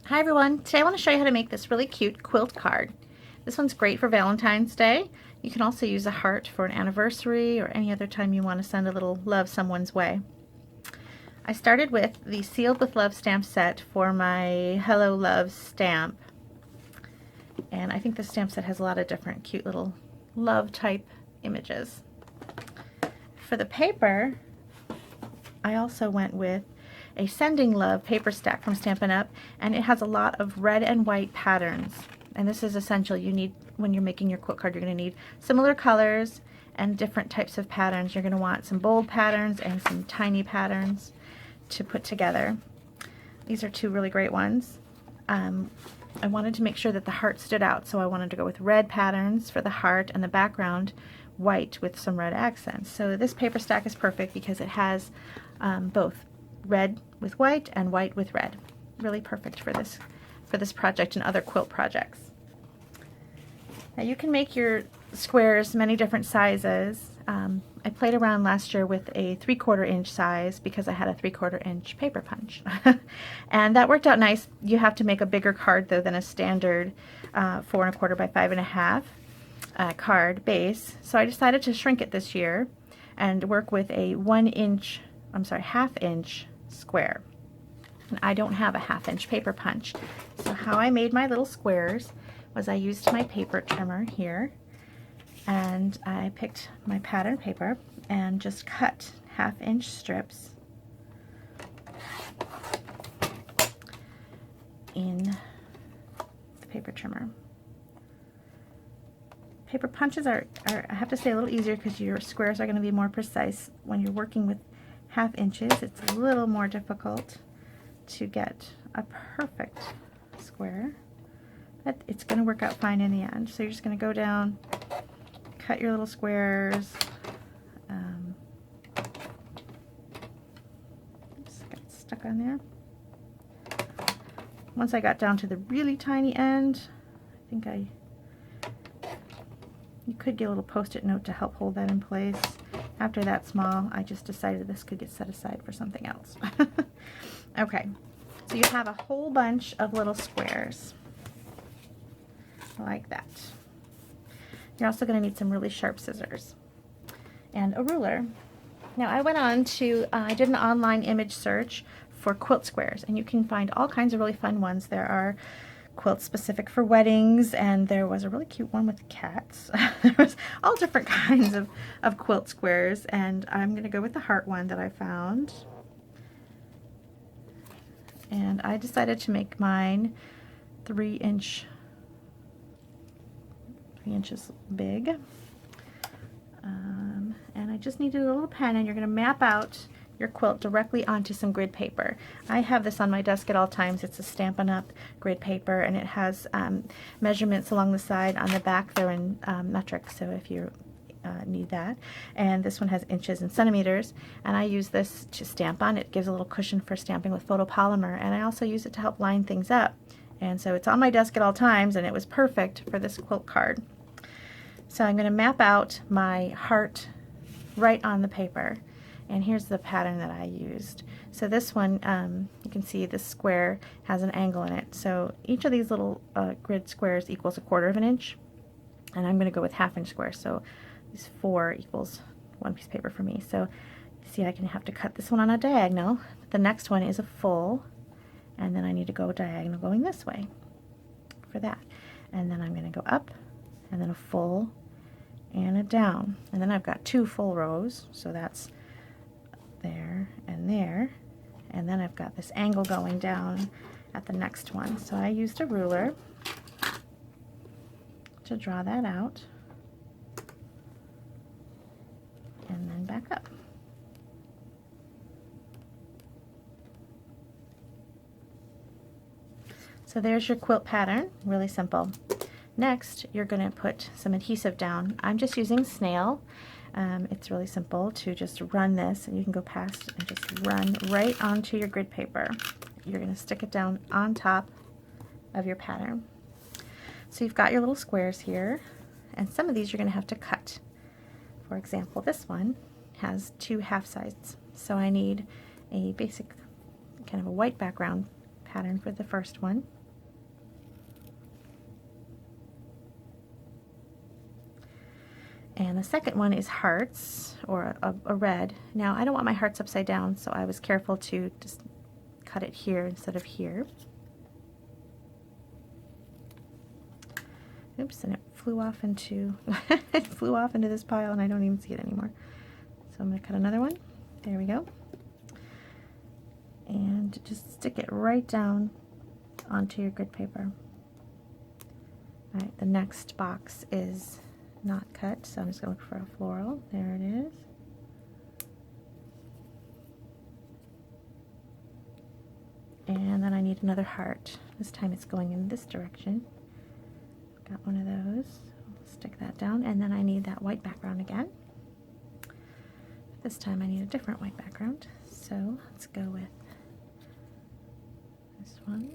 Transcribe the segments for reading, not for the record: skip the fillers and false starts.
Hi everyone, today I want to show you how to make this really cute quilt card. This one's great for Valentine's Day. You can also use a heart for an anniversary or any other time you want to send a little love someone's way. I started with the Sealed with Love stamp set for my Hello Love stamp. And I think the stamp set has a lot of different cute little love type images. For the paper, I also went with a Sending Love paper stack from Stampin' Up, and it has a lot of red and white patterns, and this is essential. You need, when you're making your quilt card, you're going to need similar colors and different types of patterns. You're going to want some bold patterns and some tiny patterns to put together. These are two really great ones. I wanted to make sure that the heart stood out, so I wanted to go with red patterns for the heart and the background white with some red accents. So this paper stack is perfect because it has both red with white and white with red. Really perfect for this project and other quilt projects. Now you can make your squares many different sizes. I played around last year with a 3/4 inch size because I had a 3/4 inch paper punch. And that worked out nice. You have to make a bigger card though than a standard 4 1/4 by 5 1/2 card base. So I decided to shrink it this year and work with a 1/2 inch square. And I don't have a 1/2 inch paper punch. So how I made my little squares was I used my paper trimmer here, and I picked my pattern paper and just cut 1/2 inch strips in the paper trimmer. Paper punches are, I have to say, a little easier because your squares are going to be more precise. When you're working with 1/2 inches, it's a little more difficult to get a perfect square, but it's going to work out fine in the end. So you're just going to go down, cut your little squares. Just got stuck on there. Once I got down to the really tiny end, I think you could get a little post-it note to help hold that in place. After that small, I just decided this could get set aside for something else. Okay, so you have a whole bunch of little squares like that. You're also going to need some really sharp scissors and a ruler. Now I went on to, I did an online image search for quilt squares, and you can find all kinds of really fun ones. There are quilts specific for weddings, and there was a really cute one with cats. There was all different kinds of quilt squares, and I'm going to go with the heart one that I found. And I decided to make mine 3 inches big. And I just needed a little pen, and you're going to map out your quilt directly onto some grid paper. I have this on my desk at all times. It's a Stampin' Up grid paper, and it has measurements along the side. On the back they're in metric, so if you need that. And this one has inches and centimeters, and I use this to stamp on. It gives a little cushion for stamping with photopolymer, and I also use it to help line things up. And so it's on my desk at all times, and it was perfect for this quilt card. So I'm going to map out my heart right on the paper. And here's the pattern that I used. So this one, you can see this square has an angle in it. So each of these little grid squares equals 1/4 inch. And I'm going to go with 1/2 inch squares. So these 4 equals 1 piece of paper for me. So you see I can have to cut this one on a diagonal. The next one is a full. And then I need to go diagonal going this way for that. And then I'm going to go up, and then a full and a down. And then I've got 2 full rows. So that's there and there, and then I've got this angle going down at the next one. So I used a ruler to draw that out, and then back up. So there's your quilt pattern, really simple. Next, you're going to put some adhesive down. I'm just using snail. It's really simple to just run this, and you can go past and just run right onto your grid paper. You're going to stick it down on top of your pattern. So you've got your little squares here, and some of these you're going to have to cut. For example, this one has 2 half sides, so I need a basic kind of a white background pattern for the first one. And the second one is hearts, or a red. Now I don't want my hearts upside down, so I was careful to just cut it here instead of here. Oops, and it flew off into it flew off into this pile, and I don't even see it anymore. So I'm going to cut another one. There we go. And just stick it right down onto your grid paper. All right, the next box is not cut, so I'm just going to look for a floral. There it is. And then I need another heart. This time it's going in this direction. Got one of those. I'll stick that down, and then I need that white background again. This time I need a different white background, so let's go with this one.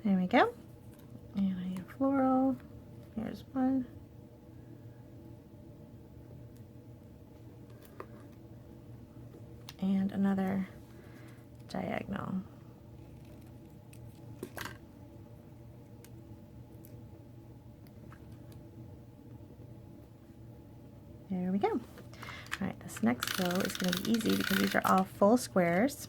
There we go. And I need a floral. Here's one. And another diagonal. There we go. All right, this next row is going to be easy because these are all full squares.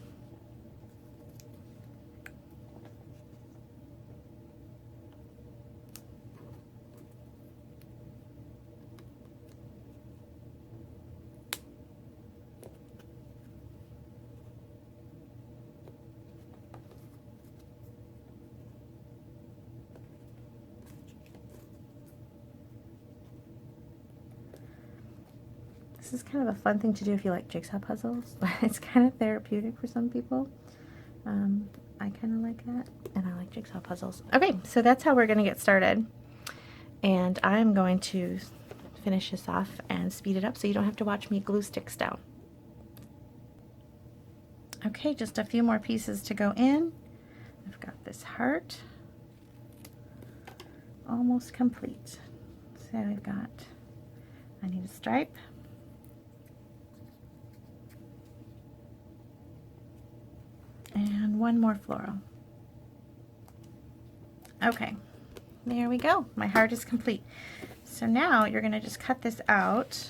This is kind of a fun thing to do if you like jigsaw puzzles. It's kind of therapeutic for some people. I kind of like that, and I like jigsaw puzzles. Okay, so that's how we're going to get started. And I'm going to finish this off and speed it up so you don't have to watch me glue sticks down. Okay, just a few more pieces to go in. I've got this heart almost complete. So I've got, I need a stripe. And one more floral. Okay, there we go. My heart is complete. So now you're going to just cut this out.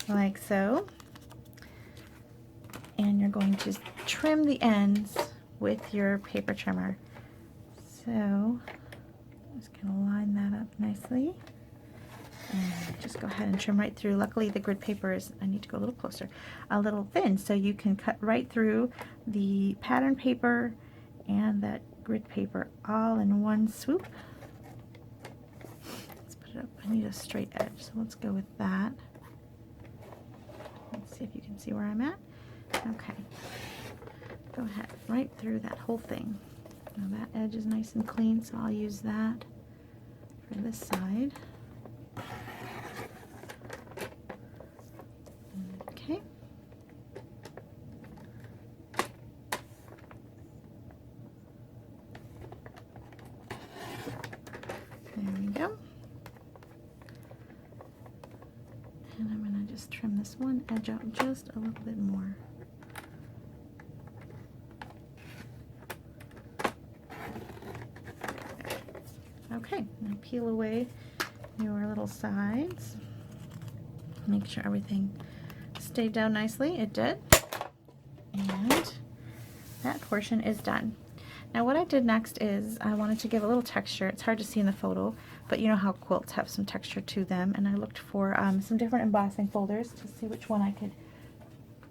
Like so. And you're going to trim the ends with your paper trimmer. So I'm just going to line that up nicely. And just go ahead and trim right through. Luckily the grid paper is, I need to go a little closer, a little thin, so you can cut right through the pattern paper and that grid paper all in one swoop. Let's put it up. I need a straight edge, so let's go with that. Let's see if you can see where I'm at. Okay. Go ahead, right through that whole thing. Now that edge is nice and clean, so I'll use that for this side. Okay. There we go. And I'm going to just trim this one edge out just a little bit more. Okay, now peel away your little sides. Make sure everything stayed down nicely. It did. And that portion is done. Now what I did next is I wanted to give a little texture. It's hard to see in the photo, but you know how quilts have some texture to them, and I looked for some different embossing folders to see which one I could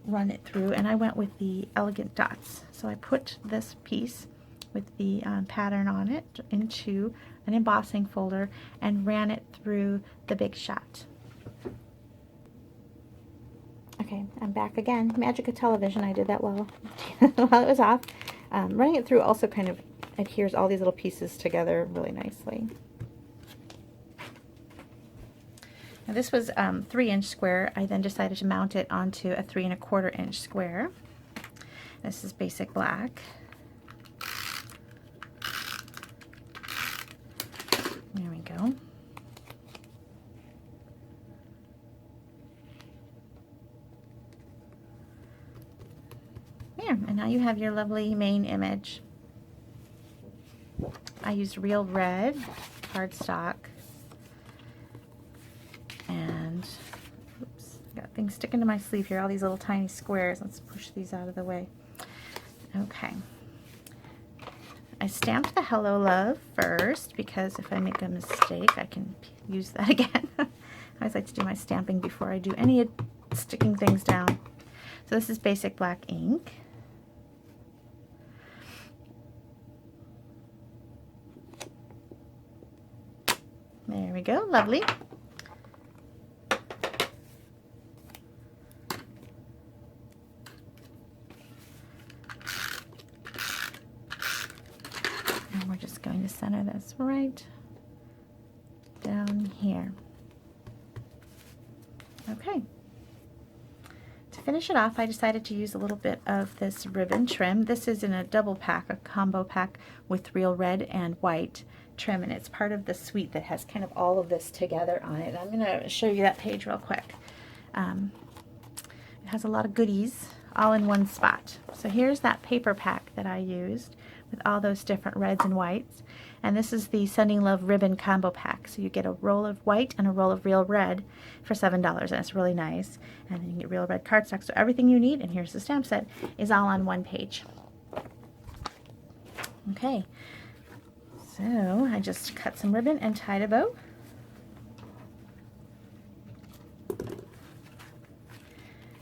run it through, and I went with the Elegant Dots. So I put this piece with the pattern on it into an embossing folder and ran it through the Big Shot. Okay, I'm back again. Magic of television, I did that while it was off. Running it through also kind of adheres all these little pieces together really nicely. Now this was 3-inch square. I then decided to mount it onto a 3 1/4 inch square. This is basic black. There we go. There, and now you have your lovely main image. I used real red cardstock, and oops, I got things sticking to my sleeve here, all these little tiny squares. Let's push these out of the way. Okay. I stamped the Hello Love first because if I make a mistake, I can use that again. I always like to do my stamping before I do any sticking things down. So this is basic black ink. There we go, lovely. And we're just going to center this right down here. Okay. To finish it off, I decided to use a little bit of this ribbon trim. This is in a double pack, a combo pack with real red and white trim, and it's part of the suite that has kind of all of this together on it. I'm going to show you that page real quick. It has a lot of goodies all in one spot. So here's that paper pack that I used with all those different reds and whites, and this is the Sending Love ribbon combo pack. So you get a roll of white and a roll of real red for $7, and it's really nice. And then you get real red cardstock, so everything you need, and here's the stamp set, is all on one page. Okay. So I just cut some ribbon and tied a bow.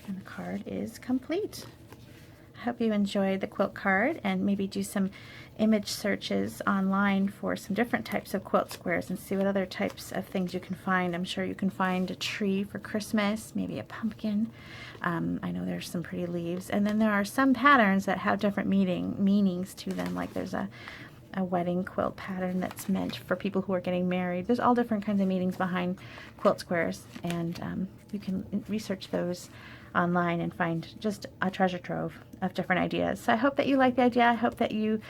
And the card is complete. I hope you enjoyed the quilt card, and maybe do some image searches online for some different types of quilt squares and see what other types of things you can find. I'm sure you can find a tree for Christmas, maybe a pumpkin. I know there's some pretty leaves. And then there are some patterns that have different meanings to them, like there's a wedding quilt pattern that's meant for people who are getting married. There's all different kinds of meanings behind quilt squares, and you can research those online and find just a treasure trove of different ideas. So I hope that you like the idea. I hope that you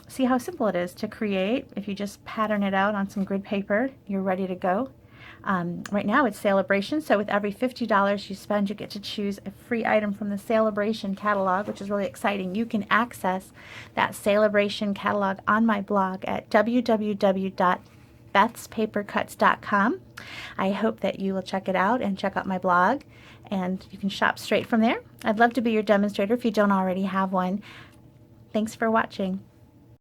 see how simple it is to create. If you just pattern it out on some grid paper, you're ready to go. Right now it's Celebration, so with every $50 you spend, you get to choose a free item from the Celebration catalog, which is really exciting. You can access that Celebration catalog on my blog at www.bethspapercuts.com. I hope that you will check it out and check out my blog, and you can shop straight from there. I'd love to be your demonstrator if you don't already have one. Thanks for watching.